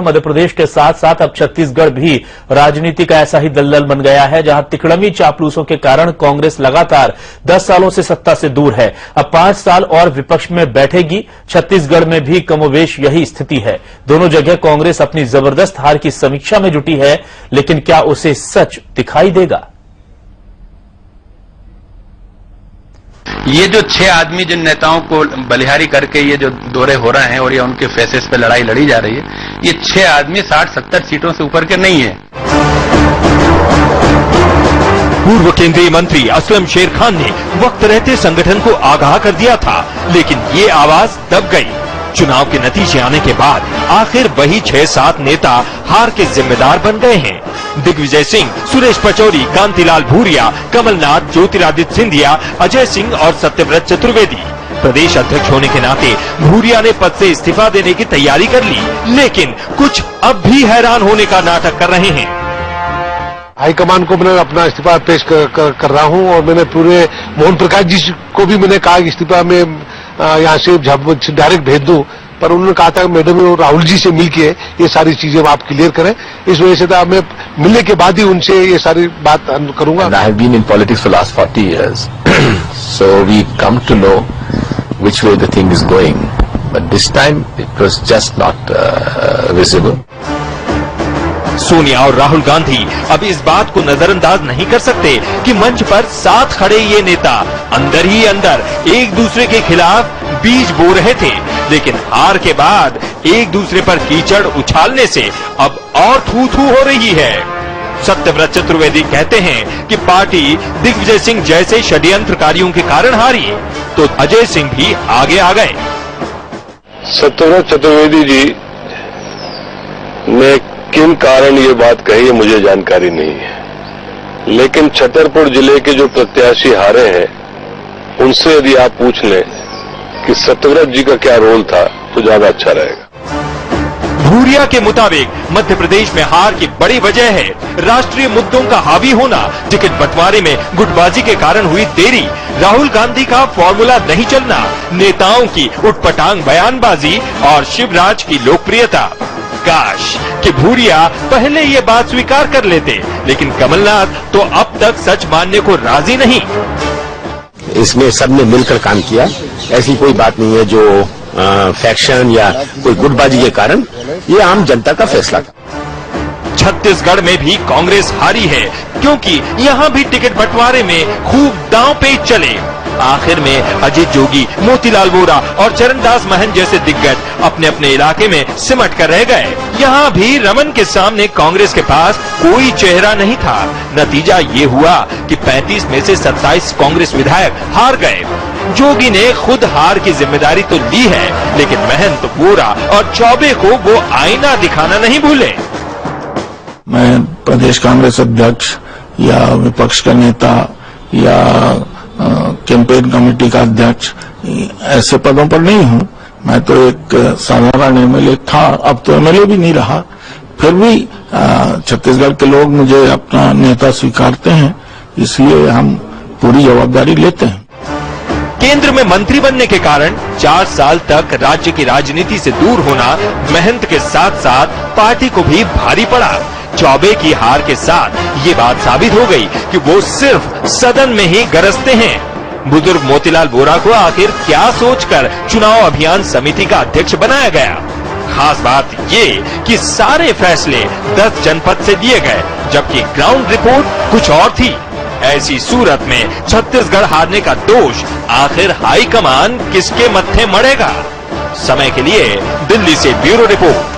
मध्य प्रदेश के साथ साथ अब छत्तीसगढ़ भी राजनीति का ऐसा ही दलदल बन गया है, जहां तिकड़मी चापलूसों के कारण कांग्रेस लगातार 10 सालों से सत्ता से दूर है। अब 5 साल और विपक्ष में बैठेगी। छत्तीसगढ़ में भी कमोवेश यही स्थिति है। दोनों जगह कांग्रेस अपनी जबरदस्त हार की समीक्षा में जुटी है, लेकिन क्या उसे सच दिखाई देगा? ये जो 6 आदमी जिन नेताओं को बलिहारी करके ये जो दौरे हो रहे हैं और ये उनके फेसेस पे लड़ाई लड़ी जा रही है, ये 6 आदमी 60-70 सीटों से ऊपर के नहीं है। पूर्व केंद्रीय मंत्री असलम शेर खान ने वक्त रहते संगठन को आगाह कर दिया था, लेकिन ये आवाज दब गई। चुनाव के नतीजे आने के बाद आखिर वही 6-7 नेता हार के जिम्मेदार बन गए हैं। दिग्विजय सिंह, सुरेश पचौरी, कांतिलाल भूरिया, कमलनाथ, ज्योतिरादित्य सिंधिया, अजय सिंह और सत्यव्रत चतुर्वेदी। प्रदेश अध्यक्ष होने के नाते भूरिया ने पद से इस्तीफा देने की तैयारी कर ली, लेकिन कुछ अब भी हैरान होने का नाटक कर रहे हैं। हाईकमान को मैंने अपना इस्तीफा पेश कर रहा हूं और मैंने पूरे मोहन प्रकाश जी को भी मैंने कहा कि इस्तीफा में यहाँ से डायरेक्ट भेज दूं, पर उन्होंने कहा था मैडम राहुल जी से मिलके ये सारी चीजें आप क्लियर करें। इस वजह से मैं मिलने के बाद ही उनसे ये सारी बात करूंगा। I have been in politics for the last 40 years, so we come to know which way the thing is going, but this time it was just not visible. Sonia और राहुल गांधी अब इस बात को नजरअंदाज नहीं कर सकते कि मंच पर साथ खड़े ये नेता अंदर ही अंदर एक दूसरे के खिलाफ बीज बो रहे थे, लेकिन हार के बाद एक दूसरे पर कीचड़ उछालने से अब और थू-थू हो रही है। सत्यव्रत चतुर्वेदी कहते हैं कि पार्टी दिग्विजय सिंह जैसे षड्यंत्रकारियों के कारण हारी, तो अजय सिंह भी आगे आ गए। सत्यव्रत चतुर्वेदी जी ने किन कारण ये बात कही है मुझे जानकारी नहीं है, लेकिन छतरपुर जिले के जो प्रत्याशी हारे हैं उनसे यदि आप पूछ लें कि सत्यव्रत जी का क्या रोल था तो ज्यादा अच्छा रहेगा। भूरिया के मुताबिक मध्य प्रदेश में हार की बड़ी वजह है राष्ट्रीय मुद्दों का हावी होना, टिकट बंटवारे में गुटबाजी के कारण हुई देरी, राहुल गांधी का फॉर्मूला नहीं चलना, नेताओं की उटपटांग बयानबाजी और शिवराज की लोकप्रियता। काश कि भूरिया पहले ये बात स्वीकार कर लेते, लेकिन कमलनाथ तो अब तक सच मानने को राजी नहीं। इसमें सबने मिलकर काम किया, ऐसी कोई बात नहीं है जो फैक्शन या कोई गुटबाजी के कारण, ये आम जनता का फैसला था। छत्तीसगढ़ में भी कांग्रेस हारी है, क्योंकि यहाँ भी टिकट बंटवारे में खूब दांव पेच चले। आखिर में अजित जोगी, मोतीलाल वोरा और चरणदास महंत जैसे दिग्गज अपने अपने इलाके में सिमट कर रह गए। यहाँ भी रमन के सामने कांग्रेस के पास कोई चेहरा नहीं था। नतीजा ये हुआ कि 35 में से 27 कांग्रेस विधायक हार गए। जोगी ने खुद हार की जिम्मेदारी तो ली है, लेकिन महंत, वोरा और चौबे को वो आईना दिखाना नहीं भूले। मैं प्रदेश कांग्रेस अध्यक्ष या विपक्ष का नेता या कैंपेन कमेटी का अध्यक्ष ऐसे पदों पर नहीं हूं। मैं तो एक साधारण एमएलए था, अब तो एमएलए भी नहीं रहा। फिर भी छत्तीसगढ़ के लोग मुझे अपना नेता स्वीकारते हैं, इसलिए हम पूरी जवाबदारी लेते हैं। केंद्र में मंत्री बनने के कारण 4 साल तक राज्य की राजनीति से दूर होना महंत के साथ साथ पार्टी को भी भारी पड़ा। चौबे की हार के साथ ये बात साबित हो गई कि वो सिर्फ सदन में ही गरजते हैं। बुजुर्ग मोतीलाल वोरा को आखिर क्या सोचकर चुनाव अभियान समिति का अध्यक्ष बनाया गया? खास बात ये कि सारे फैसले 10 जनपद से दिए गए, जबकि ग्राउंड रिपोर्ट कुछ और थी। ऐसी सूरत में छत्तीसगढ़ हारने का दोष आखिर हाईकमान किसके मत्थे मढ़ेगा? समय के लिए दिल्ली से ब्यूरो रिपोर्ट।